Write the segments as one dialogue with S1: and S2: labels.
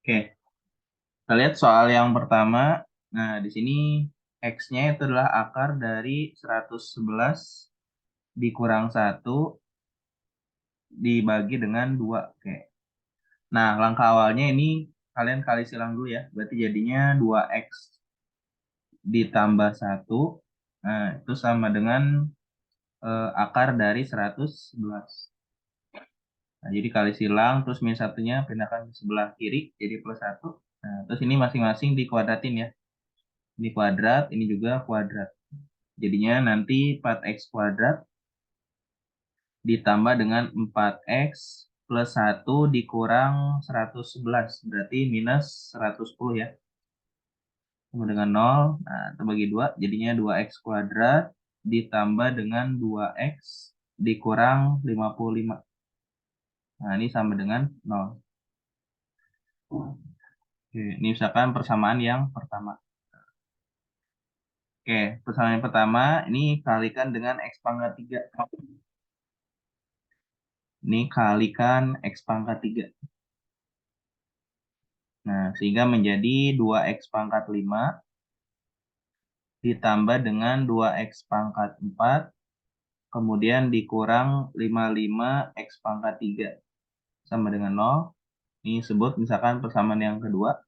S1: Oke, kita lihat soal yang pertama. Nah, di sini X-nya itu adalah akar dari 111 dikurang 1 dibagi dengan 2. Oke. Nah, langkah awalnya ini kalian kali silang dulu ya. Berarti jadinya 2X ditambah 1. Nah, itu sama dengan akar dari 111. Nah, jadi kali silang, terus min satunya pindahkan ke sebelah kiri, jadi plus 1. Nah, terus ini masing-masing dikuadratin ya. Ini kuadrat, ini juga kuadrat. Jadinya nanti 4X kuadrat ditambah dengan 4X plus 1 dikurang 111. Berarti minus 110 ya. Sama dengan 0. Nah, terbagi 2. Jadinya 2X kuadrat ditambah dengan 2X dikurang 55. Nah, ini sama dengan 0. Oke, ini misalkan persamaan yang pertama. Oke, persamaan yang pertama ini kalikan dengan X pangkat 3. Ini kalikan X pangkat 3. Nah, sehingga menjadi 2X pangkat 5 ditambah dengan 2X pangkat 4, kemudian dikurang 55X pangkat 3 sama dengan 0. Ini sebut misalkan persamaan yang kedua.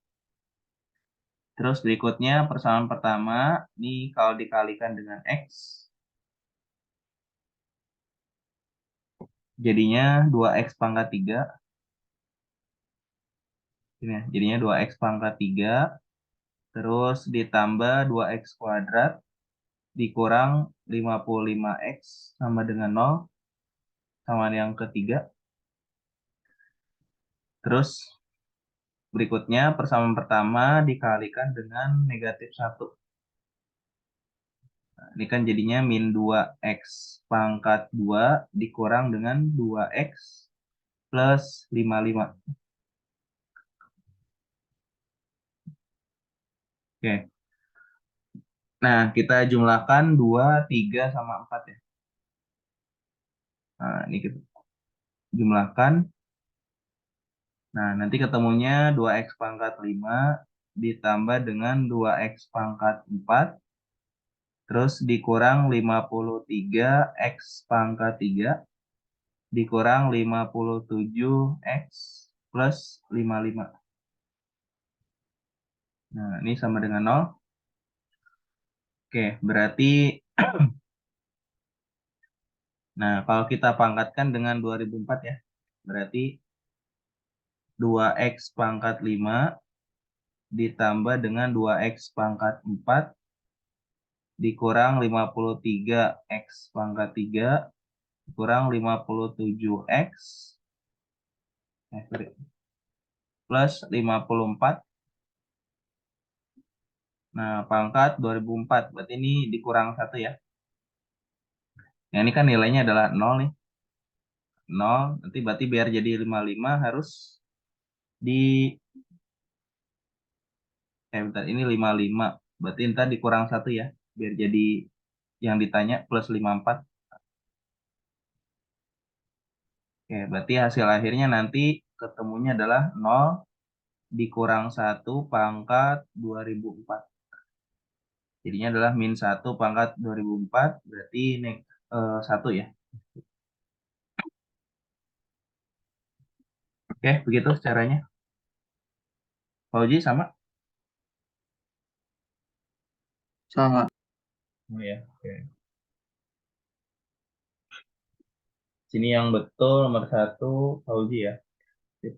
S1: Terus berikutnya persamaan pertama, ini kalau dikalikan dengan X, jadinya 2X pangkat 3. Ini ya, jadinya 2X pangkat 3, terus ditambah 2X kuadrat, dikurang 55X sama dengan 0, sama yang ketiga. Terus berikutnya persamaan pertama dikalikan dengan negatif 1. Nah, ini kan jadinya min 2X pangkat 2 dikurang dengan 2X plus 55. Oke. Nah, kita jumlahkan 2, 3, sama 4 ya. Nah, ini kita jumlahkan. Nah, nanti ketemunya 2X pangkat 5 ditambah dengan 2X pangkat 4, terus dikurang 53X pangkat 3, dikurang 57X plus 55. Nah, ini sama dengan 0. Oke, berarti, nah kalau kita pangkatkan dengan 2004 ya, berarti 2X pangkat 5 ditambah dengan 2X pangkat 4 dikurang 53X pangkat 3 kurang 57X plus 54. Nah, pangkat 2004. Berarti ini dikurang 1 ya. Nah, ini kan nilainya adalah 0 nih. 0. Nanti berarti biar jadi 55 harus di... bentar, ini 55. Berarti ntar dikurang 1 ya. Biar jadi yang ditanya plus 54. Oke, berarti hasil akhirnya nanti ketemunya adalah 0 dikurang 1 pangkat 2004. Jadinya adalah min 1 pangkat 2004, berarti 1 ya. Oke, begitu caranya. Fauji sama?
S2: Sama.
S1: Oh ya, oke. Sini yang betul nomor 1, Fauji ya. Sip.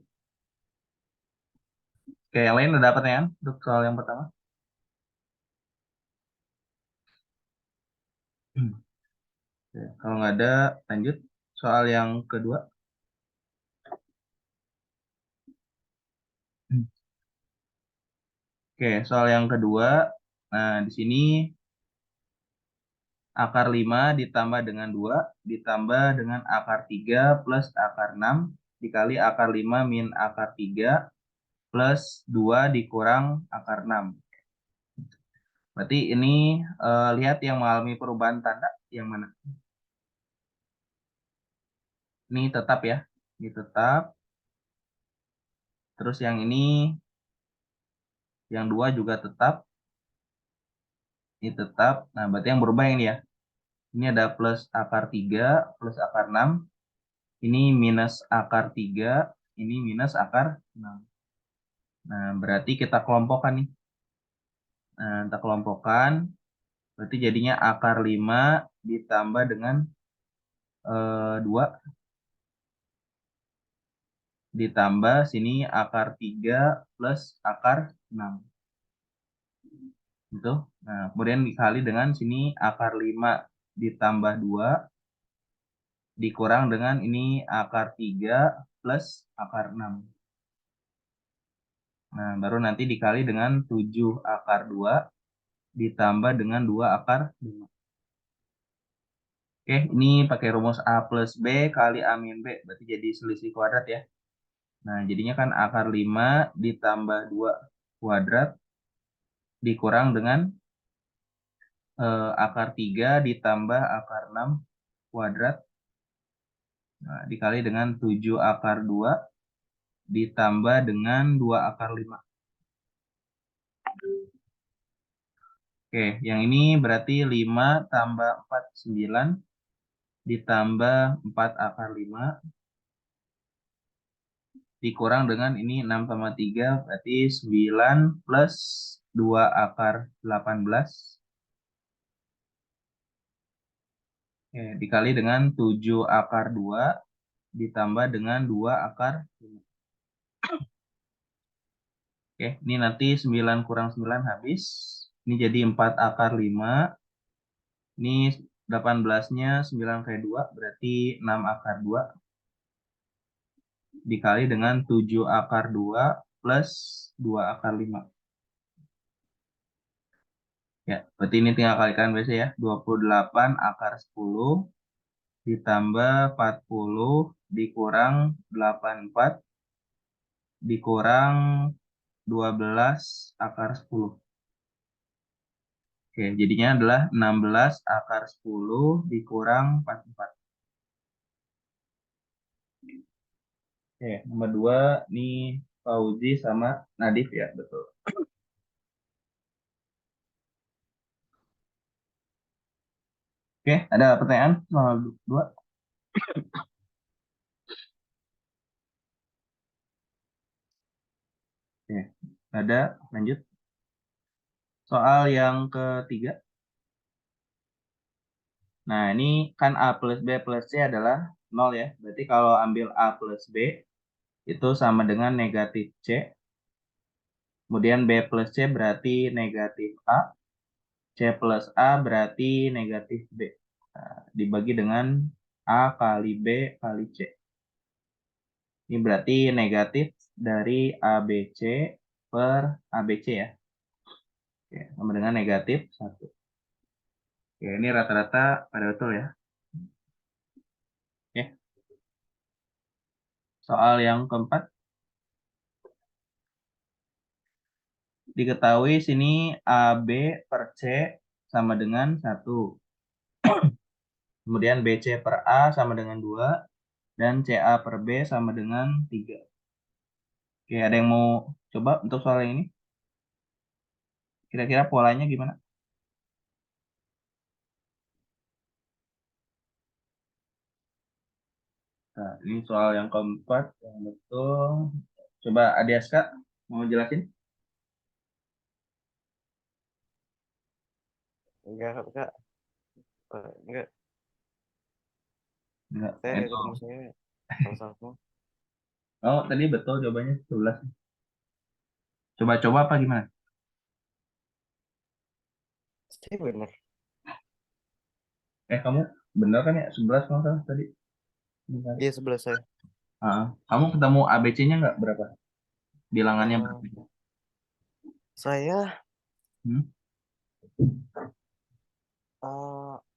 S1: Oke, yang lain udah dapat ya untuk soal yang pertama? Oke, kalau nggak ada, lanjut. Soal yang kedua. Oke, soal yang kedua. Nah, di sini akar 5 ditambah dengan 2 ditambah dengan akar 3 plus akar 6 dikali akar 5 min akar 3 plus 2 dikurang akar 6. Berarti ini lihat yang mengalami perubahan tanda yang mana? Ini tetap ya. Ini tetap. Terus yang ini Yang 2 juga tetap. Ini tetap. Nah, berarti yang berubah ini ya. Ini ada plus akar 3, plus akar 6. Ini minus akar 3, ini minus akar 6. Nah, berarti kita kelompokkan nih. Nah, kita kelompokkan. Berarti jadinya akar 5 ditambah dengan 2. Ditambah sini akar 3 plus akar 6. Gitu. Nah, kemudian dikali dengan sini akar 5 ditambah 2 dikurang dengan ini akar 3 plus akar 6. Nah, baru nanti dikali dengan 7 akar 2 ditambah dengan 2 akar 5. Oke, ini pakai rumus A plus B kali A min B. Berarti jadi selisih kuadrat ya. Nah, jadinya kan akar 5 ditambah 2 kuadrat dikurang dengan akar 3 ditambah akar 6 kuadrat. Nah, dikali dengan 7 akar 2 ditambah dengan 2 akar 5. Oke, yang ini berarti 5 tambah 4, 9 ditambah 4 akar 5 dikurang dengan ini 6 sama 3 berarti 9 plus 2 akar 18. Oke, dikali dengan 7 akar 2 ditambah dengan 2 akar 5. Oke, ini nanti 9 kurang 9 habis. Ini jadi 4 akar 5. Ini 18-nya 9 kali 2 berarti 6 akar 2. Dikali dengan 7 akar 2 plus 2 akar 5. Ya, berarti ini tinggal kalikan biasa ya. 28 akar 10 ditambah 40 dikurang 84 dikurang 12 akar 10. Oke, jadinya adalah 16 akar 10 dikurang 44. Oke, nomor 2 nih Fauzi sama Nadif ya, betul. Oke, ada pertanyaan soal 2? Oke, ada, lanjut. Soal yang ketiga. Nah, ini kan A plus B plus C adalah 0 ya. Berarti kalau ambil A plus B, itu sama dengan negatif C. Kemudian B plus C berarti negatif A. C plus A berarti negatif B. Nah, dibagi dengan A kali B kali C. Ini berarti negatif dari ABC per ABC ya. Oke, sama dengan negatif 1. Oke, ini rata-rata pada betul ya. Oke. Soal yang keempat. Diketahui sini AB per C sama dengan 1. Kemudian BC per A sama dengan 2. Dan CA per B sama dengan 3. Oke, ada yang mau coba untuk soal yang ini? Kira-kira polanya gimana? Nah, ini soal yang keempat, yang betul. Coba Adiaska mau jelasin?
S3: Enggak, enggak. Enggak.
S1: Enggak.
S3: Saya
S1: Itu.
S3: ketemu saya salah satu.
S1: Oh, tadi betul jawabannya 11. Coba-coba apa gimana?
S3: Saya benar.
S1: Kamu bener kan ya? 11 kalau nggak salah tadi. Benar.
S3: Iya, sebelah saya.
S1: Kamu ketemu ABC-nya nggak berapa? Bilangannya
S3: Eh,
S1: berapa?
S3: saya
S1: Hmm?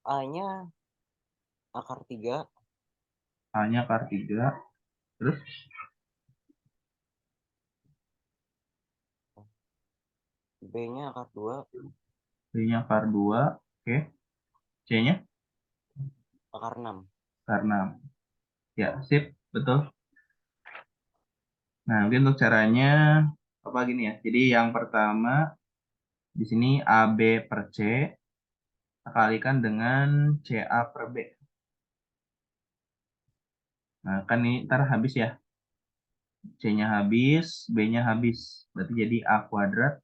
S3: A-nya akar 3,
S1: A-nya akar 3. Terus
S3: B-nya akar 2,
S1: B-nya akar 2. Oke. C-nya
S3: akar 6.
S1: akar 6. Ya, sip. Betul. Nah, mungkin untuk caranya apa gini ya. Jadi yang pertama di sini AB per C kalikan dengan CA per B. Nah, kan ini ntar habis ya. C-nya habis, B-nya habis. Berarti jadi A kuadrat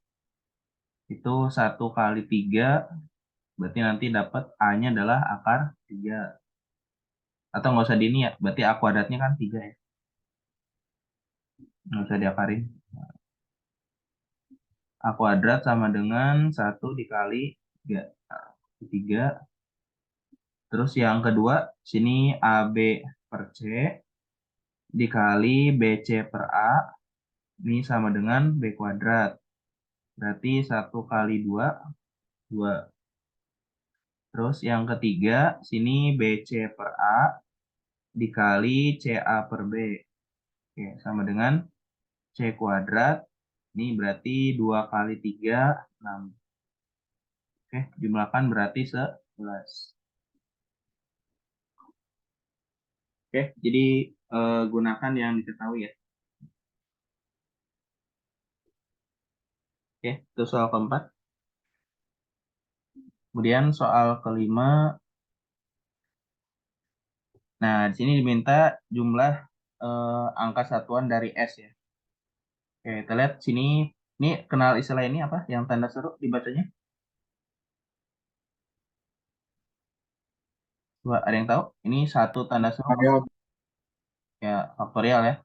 S1: itu 1 kali 3. Berarti nanti dapat A-nya adalah akar 3. Atau nggak usah di ini ya. Berarti A kuadratnya kan 3 ya. Nggak usah diakarin. A kuadrat sama dengan 1 dikali 3. Nah, 3. Terus yang kedua, sini AB per C dikali BC per A. Ini sama dengan B kuadrat. Berarti 1 kali 2, 2. Terus yang ketiga, sini BC per A dikali CA per B. Oke, sama dengan C kuadrat. Ini berarti 2 kali 3, 6. Oke, jumlahkan berarti 11. Oke, jadi gunakan yang diketahui ya. Oke, itu soal keempat. Kemudian soal kelima. Nah, di sini diminta jumlah angka satuan dari S ya. Oke, kita lihat sini. Ini kenal istilah ini apa? Yang tanda seru dibacanya? Coba ada yang tahu? Ini satu tanda seru.
S2: Variabel.
S1: Ya, faktorial ya.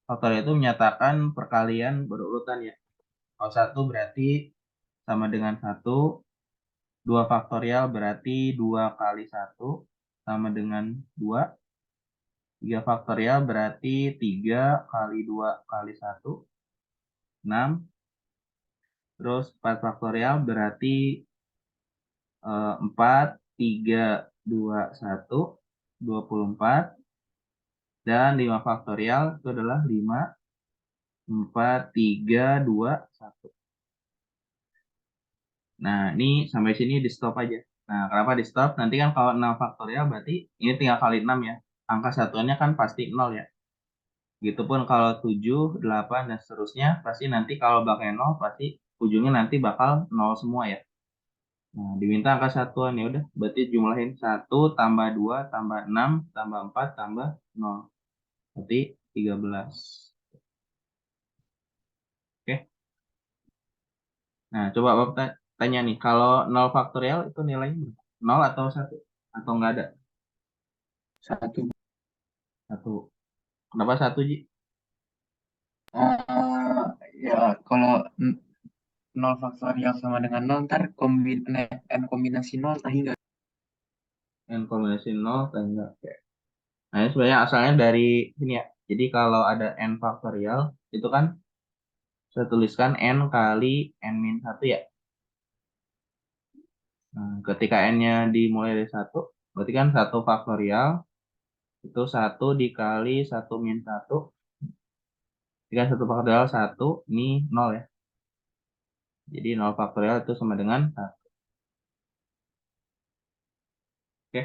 S1: Faktorial itu menyatakan perkalian berurutan ya. Kalau satu berarti sama dengan 1. 2 faktorial berarti 2 kali 1 sama dengan 2. 3 faktorial berarti 3 kali 2 kali 1, 6. Terus 4 faktorial berarti 4, 3, 2, 1, 24. Dan 5 faktorial itu adalah 5, 4, 3, 2, 1. Nah, ini sampai sini di stop aja. Nah, kenapa di stop? Nanti kan kalau 6 faktorial berarti ini tinggal kali 6 ya. Angka satuannya kan pasti 0 ya. Begitupun kalau 7, 8, dan seterusnya, pasti nanti kalau pakai 0, pasti ujungnya nanti bakal 0 semua ya. Nah, diminta angka satuan ya udah, berarti jumlahin 1 tambah 2 tambah 6 tambah 4 tambah 0. Berarti 13. Oke. Nah, coba Bapak tanya nih, kalau 0 faktorial itu nilainya berapa? 0 atau 1? Atau enggak ada?
S2: 1.
S1: 1. Kenapa 1, Ji?
S2: Ya, kalau 0 faktorial sama dengan 0, ntar n kombinasi 0 tadi enggak.
S1: N kombinasi 0 atau enggak? Oke. Nah, ini sebenarnya asalnya dari sini ya. Jadi kalau ada N faktorial, itu kan saya tuliskan N kali N-1 ya. Nah, ketika N-nya dimulai dari 1, berarti kan 1 faktorial, itu 1 dikali 1 min 1. Jika 1 faktorial 1, ini 0 ya. Jadi 0 faktorial itu sama dengan 1. Oke.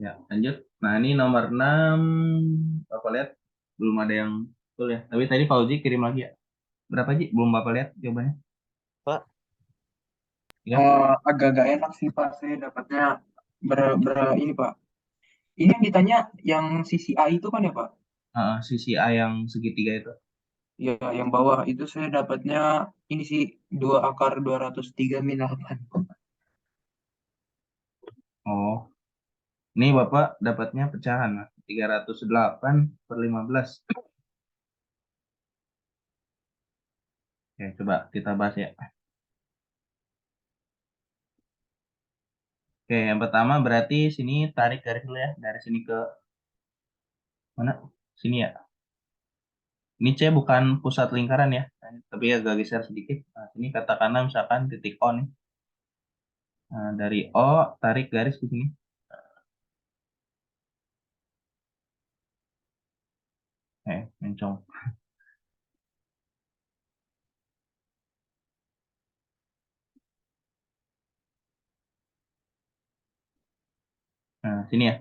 S1: Ya, lanjut. Nah, ini nomor 6. Bapak lihat, belum ada yang betul ya. Tapi tadi Fauzi kirim lagi ya. Berapa, Ji? Belum Bapak lihat jawabannya.
S3: Pak,
S1: Ya.
S2: Agak-agak enak sih Pak, saya dapatnya ini Pak. Ini yang ditanya yang sisi A itu kan ya Pak?
S1: Sisi A yang segitiga itu.
S2: Ya, yang bawah itu saya dapatnya ini sih 2 akar 203 min 8.
S1: Oh, ini Bapak dapatnya pecahan, Mas. 308/15. Oke, coba kita bahas ya. Oke, yang pertama berarti sini tarik garis dulu ya. Dari sini ke mana? Sini ya. Ini C bukan pusat lingkaran ya. Tapi agak geser sedikit. Nah, ini katakanlah misalkan titik O nih. Nah, dari O tarik garis di sini. Mencong. Nah, sini ya.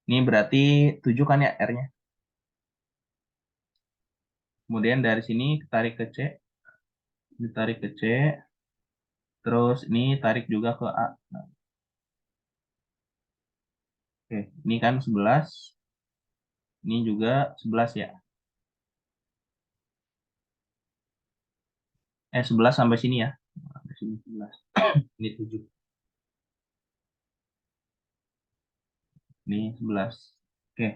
S1: Ini berarti 7 kan ya R-nya. Kemudian dari sini tarik ke C. Ditarik ke C. Terus ini tarik juga ke A. Nah, oke, ini kan 11. Ini juga 11 ya. 11 sampai sini ya. Sampai sini 11. Ini 7. Ini 11. Oke.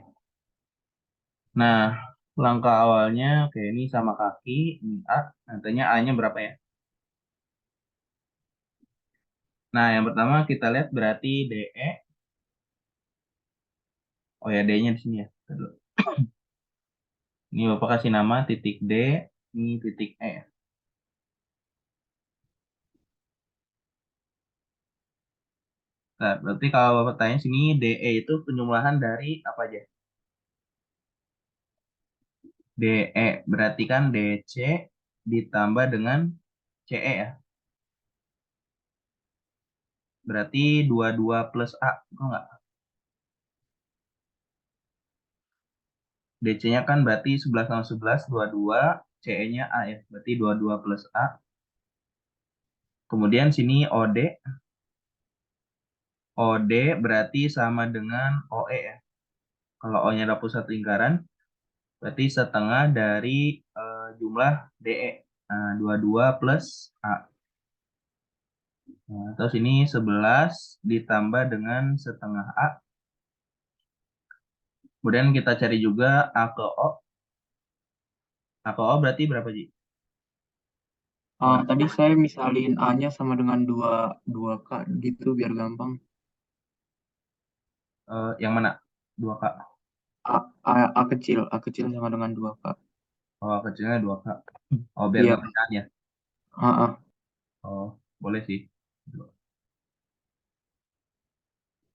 S1: Nah, langkah awalnya, oke, ini sama kaki, ini A. Nantinya A-nya berapa ya? Nah, yang pertama kita lihat berarti DE. Oh ya, D-nya di sini ya. Bentar dulu. Ini Bapak kasih nama titik D, ini titik E. Nah, berarti kalau Bapak tanya sini, DE itu penjumlahan dari apa aja? DE berarti kan DC ditambah dengan CE ya. Berarti 22 plus A, betul nggak? DC-nya kan berarti 11 sama 11, 22. CE-nya A ya, berarti 22 plus A. Kemudian sini OD. OD berarti sama dengan OE ya. Kalau O-nya ada pusat lingkaran, berarti setengah dari jumlah DE. Nah, 22 plus A. Nah, terus ini 11 ditambah dengan setengah A. Kemudian kita cari juga A ke O. A ke O berarti berapa, Ji?
S2: Tadi saya misalin A-nya sama dengan 2K gitu biar gampang.
S1: Yang mana? 2K.
S2: A kecil sama dengan 2K.
S1: Oh, kecilnya 2K. Oh, biar
S2: Iya,
S1: nggak pecahan ya.
S2: A, A.
S1: Oh, boleh sih.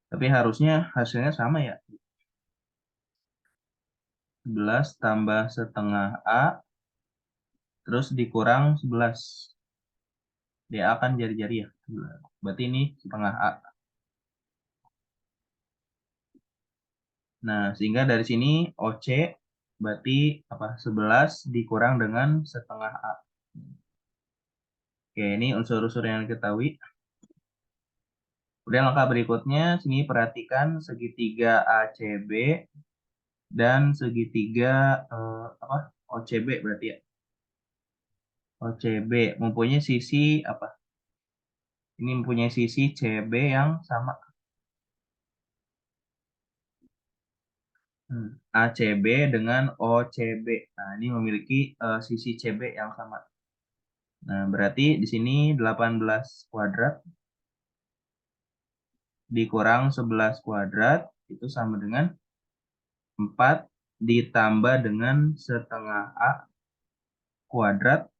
S1: Tapi harusnya hasilnya sama ya. 11 tambah setengah A, terus dikurang 11. DA kan jari-jari ya. Berarti ini setengah A. Nah, sehingga dari sini OC berarti apa? 11 dikurang dengan setengah A. Oke, ini unsur-unsur yang diketahui. Kemudian langkah berikutnya, sini perhatikan segitiga ACB dan segitiga apa? OCB berarti ya. OCB mempunyai sisi apa? Ini mempunyai sisi CB yang sama. ACB dengan OCB. Nah, ini memiliki sisi CB yang sama. Nah, berarti di sini 18 kuadrat dikurang 11 kuadrat itu sama dengan 4 ditambah dengan setengah A kuadrat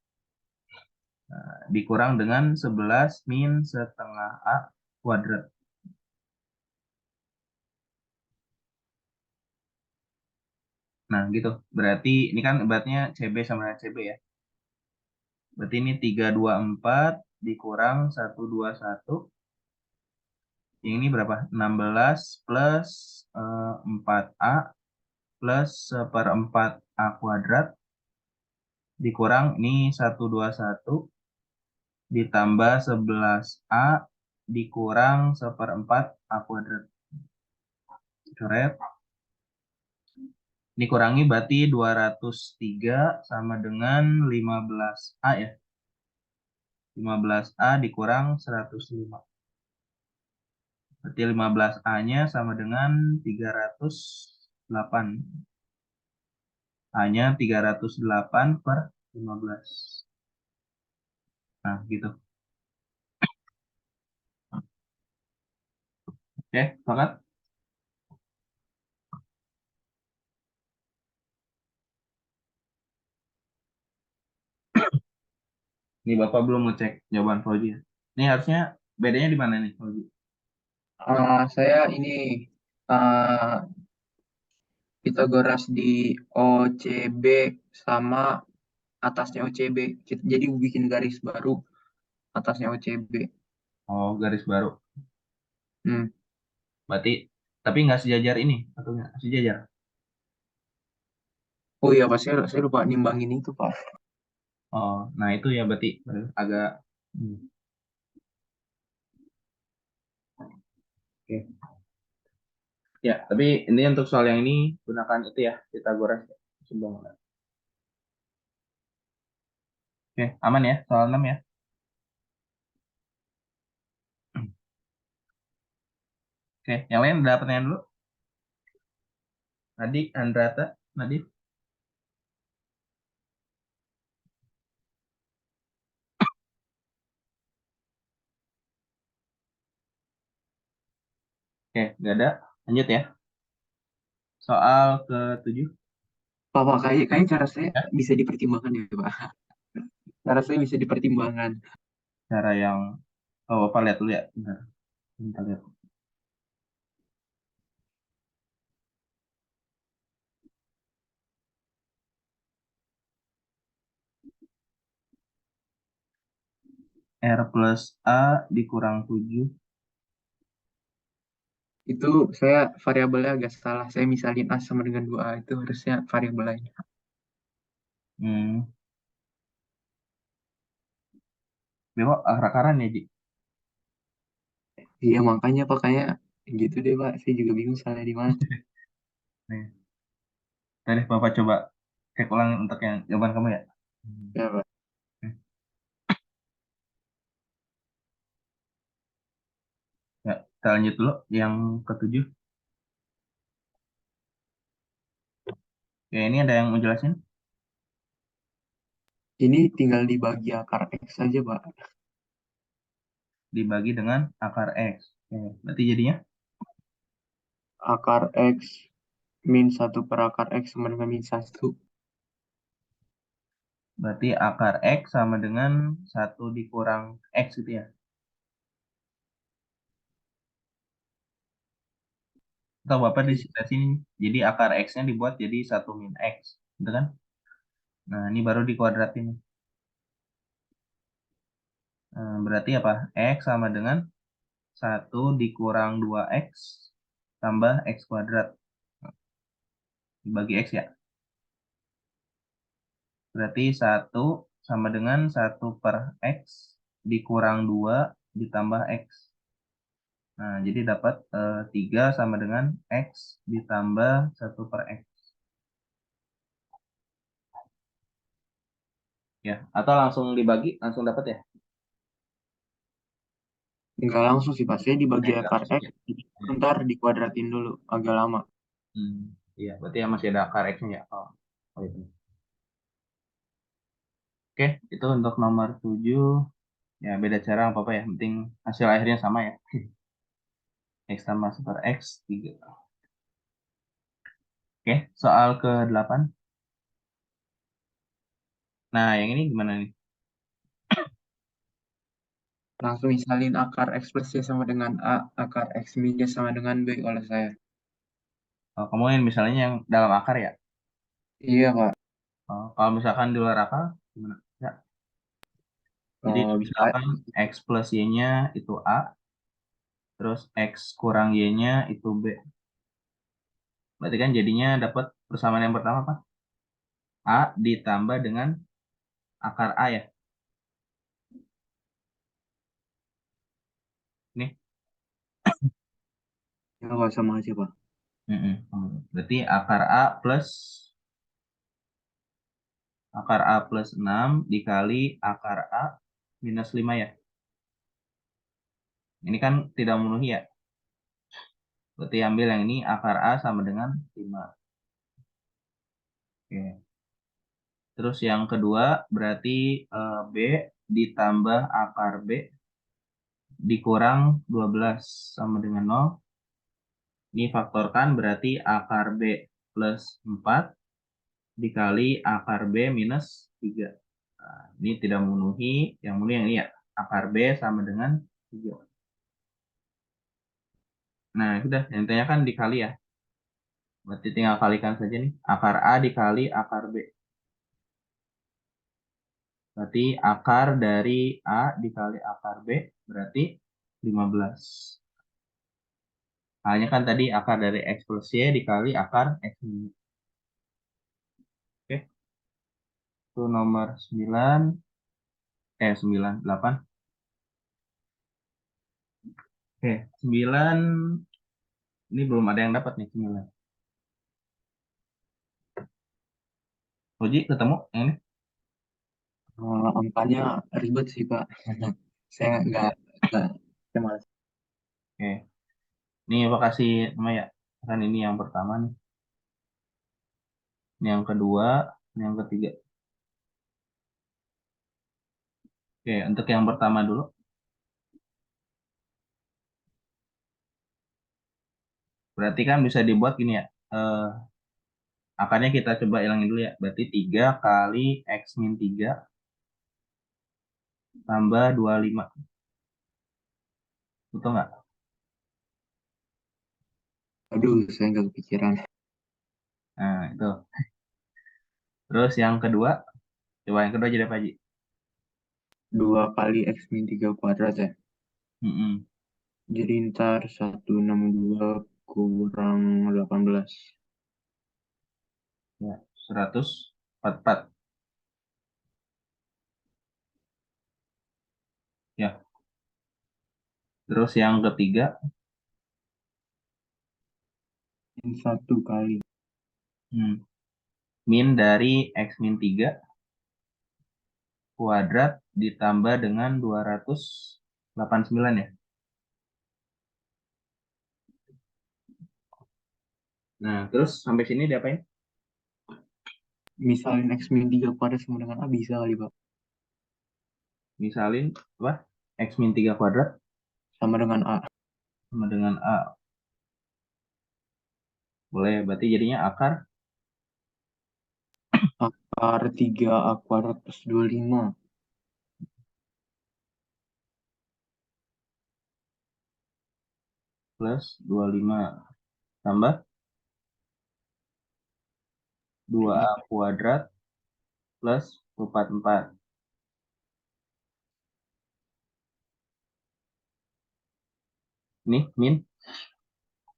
S1: dikurang dengan 11 min setengah A kuadrat. Nah, gitu. Berarti ini kan ibaratnya CB sama dengan CB ya. Berarti ini 324 dikurang 121. Yang ini berapa? 16 plus 4A plus seperempat A kuadrat dikurang ini 121 ditambah 11A dikurang seperempat A kuadrat. Coret. Dikurangi berarti 203 sama dengan 15A ya. 15A dikurang 105. Berarti 15A-nya sama dengan 308. A-nya 308 per 15. Nah, gitu. Oke, sepakat? Ini Bapak belum ngecek jawaban Fauzi. Ini harusnya bedanya di mana nih, Fauzi?
S2: Saya ini uh, Pitagoras di OCB sama atasnya OCB. Jadi bikin garis baru atasnya OCB.
S1: Oh, garis baru.
S2: Hmm.
S1: Berarti Tapi nggak sejajar ini, atau nggak sejajar?
S2: Oh iya Pak, saya lupa nimbangin itu Pak.
S1: Oh, nah itu ya berarti agak hmm, oke. Ya, tapi ini untuk soal yang ini gunakan itu ya, Pythagoras. Coba. Oke, aman ya, soal 6 ya. Oke, yang lain ada pertanyaan dulu. Nadik, Andrata, Nadif. Oke, nggak ada. Lanjut ya. Soal ke-7.
S2: Pak, kayaknya cara saya
S1: Ya,
S2: bisa dipertimbangkan ya Pak. Cara saya bisa dipertimbangkan.
S1: cara yang... Oh, Bapak lihat dulu ya. Bentar, bentar lihat. R plus A dikurang 7.
S2: Itu saya variabelnya agak salah. Saya misalin A sama dengan 2A itu harusnya variabel lain.
S1: Hmm, Bebo, akar-akaran ya, Ji.
S2: Iya makanya Pak kayak gitu deh Pak. Saya juga bingung salah di mana.
S1: Nih, tadi Bapak coba cek ulang untuk yang jawaban kamu ya.
S2: Ya Pak.
S1: Oke. Ya, kita lanjut dulu yang ke-7. Ya, ini ada yang mau jelasin?
S2: Ini tinggal dibagi akar X saja Pak.
S1: Dibagi dengan akar X. Oke, berarti jadinya?
S2: Akar X min 1/akar X sama dengan min 1.
S1: Berarti akar X sama dengan 1 dikurang X gitu ya. Atau Bapak di sebelah sini. Jadi akar X-nya dibuat jadi 1 min X. Gitu kan? Nah, ini baru dikuadratin. Berarti apa? X sama dengan 1 dikurang 2X tambah X kuadrat. Dibagi X ya. Berarti 1 sama dengan 1/X dikurang 2 ditambah X. Nah, jadi dapat 3 sama dengan X ditambah 1/X. Ya, atau langsung dibagi, langsung dapat ya?
S2: Enggak langsung sih Pak. Saya dibagi
S1: Enggak
S2: akar
S1: langsung
S2: X.
S1: ya.
S2: Ntar dikuadratin dulu. Agak lama.
S1: Hmm, iya, berarti ya masih ada akar X-nya ya. Oh, oh itu. Oke, itu untuk nomor 7. Ya, beda cara apa-apa ya. Yang penting hasil akhirnya sama ya. X tambah 1/X, 3. Oke, soal ke-8. Nah, yang ini gimana nih?
S2: Langsung misalin akar X plus Y sama dengan A. Akar X min Y sama dengan B oleh saya.
S1: Oh, kamu yang misalnya yang dalam akar ya?
S2: Iya Pak.
S1: Oh, kalau misalkan di luar akar, gimana? Ya. Jadi
S2: Bisa.
S1: misalkan X plus Y-nya itu A, terus X kurang Y-nya itu B. Berarti kan jadinya dapat persamaan yang pertama apa? A ditambah dengan akar A ya. Nih.
S2: Ya Pak sama aja Pak.
S1: Mm-mm. Berarti akar A plus 6 dikali akar A minus 5 ya. Ini kan tidak memenuhi ya. Berarti ambil yang ini akar A sama dengan 5. Oke. Terus yang kedua berarti B ditambah akar B dikurang 12 sama dengan 0. Ini faktorkan berarti akar B plus 4 dikali akar B minus 3. Nah, ini tidak memenuhi, yang memenuhi yang ini ya. Akar B sama dengan 3. Nah, sudah, yang ditanyakan dikali ya. Berarti tinggal kalikan saja nih. Akar A dikali akar B. Berarti akar dari A dikali akar B berarti 15. A-nya kan tadi akar dari X plus Y dikali akar X min. Oke, itu nomor 9, 9, 8. Oke, 9, ini belum ada yang dapat nih 9. Uji ketemu yang ini?
S2: Angkanya ribet sih Pak. Saya nggak saya malas.
S1: Oke, ini apa kasih nama ya? Kan ini yang pertama nih. Ini yang kedua, ini yang ketiga. Oke, untuk yang pertama dulu. Berarti kan bisa dibuat gini ya. Akarnya kita coba hilangin dulu ya. Berarti 3 kali X min 3 tambah 25. Betul nggak?
S2: Aduh, saya nggak kepikiran.
S1: Nah, itu. Terus yang kedua, coba yang kedua jadi apa, Ji?
S2: 2 kali X min 3 kuadrat ya.
S1: Mm-mm.
S2: Jadi ntar 162 kurang 18.
S1: Ya, 144. Ya. Terus yang ketiga,
S2: Min 1 kali.
S1: min dari X min 3 kuadrat ditambah dengan 289 ya. Nah, terus sampai sini diapain?
S2: Misalin X min 3 kuadrat sama dengan A bisa kali Pak.
S1: Misalin apa? X min 3 kuadrat
S2: Sama dengan A.
S1: sama dengan A. Boleh, berarti jadinya akar
S2: Akar 3A kuadrat plus 25.
S1: plus 25 tambah 2A kuadrat plus 44. Nih, min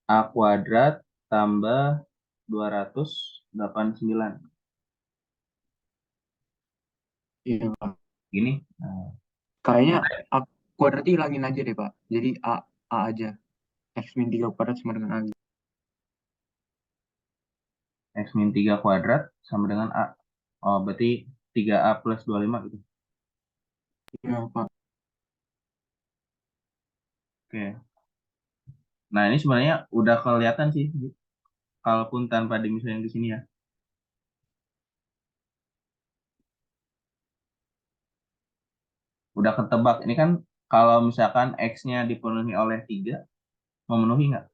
S1: A kuadrat tambah 289.
S2: Iya Pak.
S1: Gini. Nah,
S2: Kayaknya A kuadrat hilangin aja deh Pak. Jadi A aja. X min 3 kuadrat sama dengan A.
S1: X min 3 kuadrat sama dengan A. Oh, berarti 3A plus 25 gitu.
S2: Iya Pak.
S1: Oke. Nah, ini sebenarnya udah kelihatan sih. Kalaupun tanpa dimisalin di sini ya. Udah ketebak. Ini kan kalau misalkan X-nya dipenuhi oleh 3, memenuhi nggak?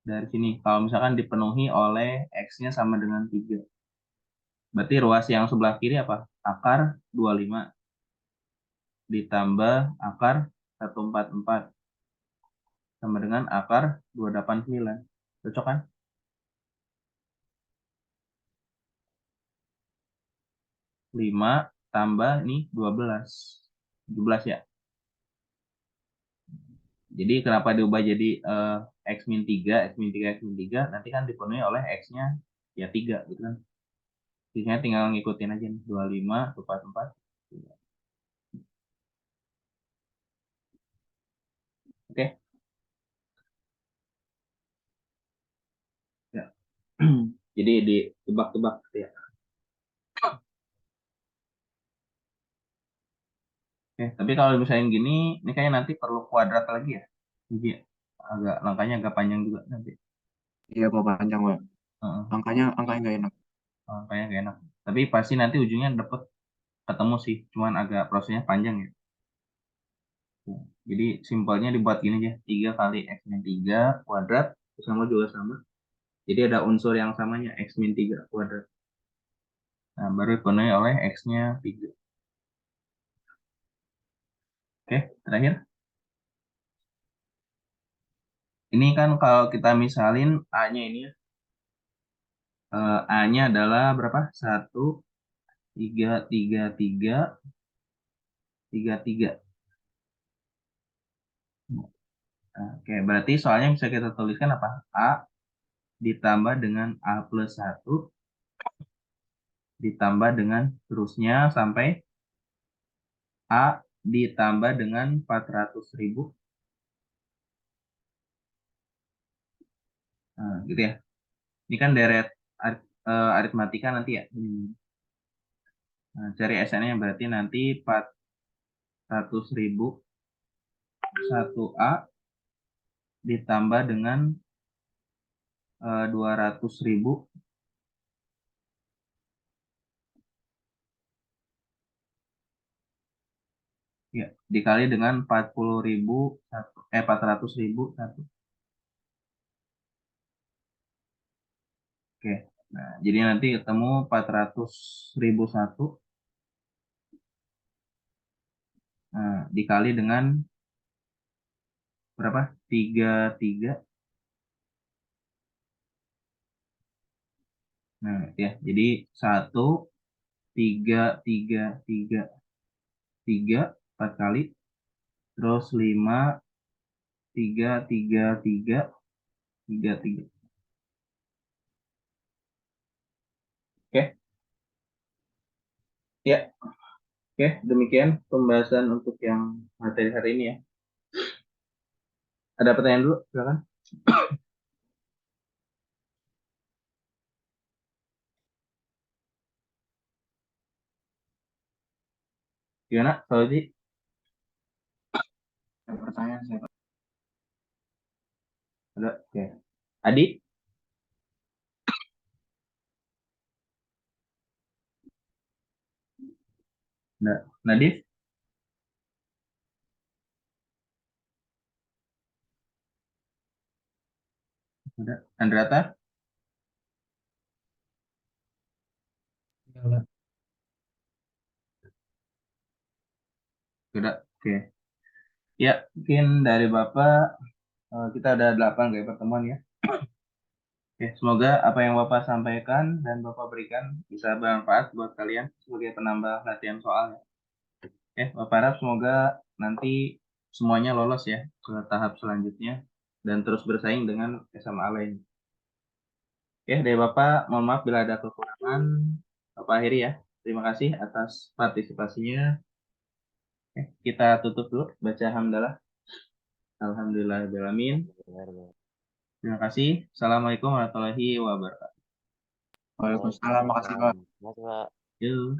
S1: Dari sini. Kalau misalkan dipenuhi oleh X-nya sama dengan 3. Berarti ruas yang sebelah kiri apa? Akar 25 ditambah akar 144 sama dengan akar 289. Cocok kan? 5 tambah nih 12. 17 ya. Jadi kenapa diubah jadi X min 3, X min 3, X min 3, nanti kan dipenuhi oleh X-nya ya 3 gitu kan. Sisanya tinggal ngikutin aja nih, 25, 44. Oke, ya. Jadi ditebak-tebak gitu ya. Oke, tapi kalau misalnya gini, ini kayaknya nanti perlu kuadrat lagi ya. Jadi agak langkahnya agak panjang juga nanti.
S2: Iya Pak panjang Pak.
S1: Heeh,
S2: Angkanya nggak enak.
S1: kayaknya gak enak. Tapi pasti nanti ujungnya dapet ketemu sih, cuman agak prosesnya panjang ya. Jadi simpelnya dibuat gini aja, 3 kali X min 3 kuadrat, sama juga sama. Jadi ada unsur yang samanya, X min 3 kuadrat. Nah, baru dipenuhi oleh X-nya 3. Oke, terakhir. Ini kan kalau kita misalin A-nya ini ya, A-nya adalah berapa? 1, 3, 3, 3, 3, 3. Nah, oke, berarti soalnya bisa kita tuliskan apa? A ditambah dengan A plus 1 ditambah dengan terusnya sampai A ditambah dengan 400.000. Nah, gitu ya. Ini kan deret aritmatika nanti ya. Nah, cari SN-nya berarti nanti 400.000 1A ditambah dengan 200.000 ya dikali dengan 40.000 400.000 satu. Oke. Nah, jadi nanti ketemu 400.000 satu. Nah, dikali dengan berapa? 33. Nah, ya. Jadi 1 3 3 3 3 4 kali. Terus 5 3 3 3 3 3. Oke. Ya. Oke, demikian pembahasan untuk yang materi hari ini ya. Ada pertanyaan dulu, silakan. Gimana, Fauzi?
S2: Ada pertanyaan saya, Pak.
S1: Ada, oke. Adi? Ada. Nadif? Ada. Andrata? Sudah, oke. Ya, mungkin dari Bapak kita ada 8 kayak pertemuan ya. Oke, semoga apa yang Bapak sampaikan dan Bapak berikan bisa bermanfaat buat kalian sebagai penambah latihan soal ya. Oke, Bapak harap semoga nanti semuanya lolos ya ke tahap selanjutnya dan terus bersaing dengan SMA lain. Oke, dari Bapak, mohon maaf bila ada kekurangan. Bapak akhiri ya. Terima kasih atas partisipasinya. Oke, kita tutup dulu. Baca hamdalah. Alhamdulillahirrahmanirrahim. Terima kasih. Assalamualaikum warahmatullahi wabarakatuh.
S2: Waalaikumsalam, makasih Pak.
S3: Mas, Pak.
S1: Yuk.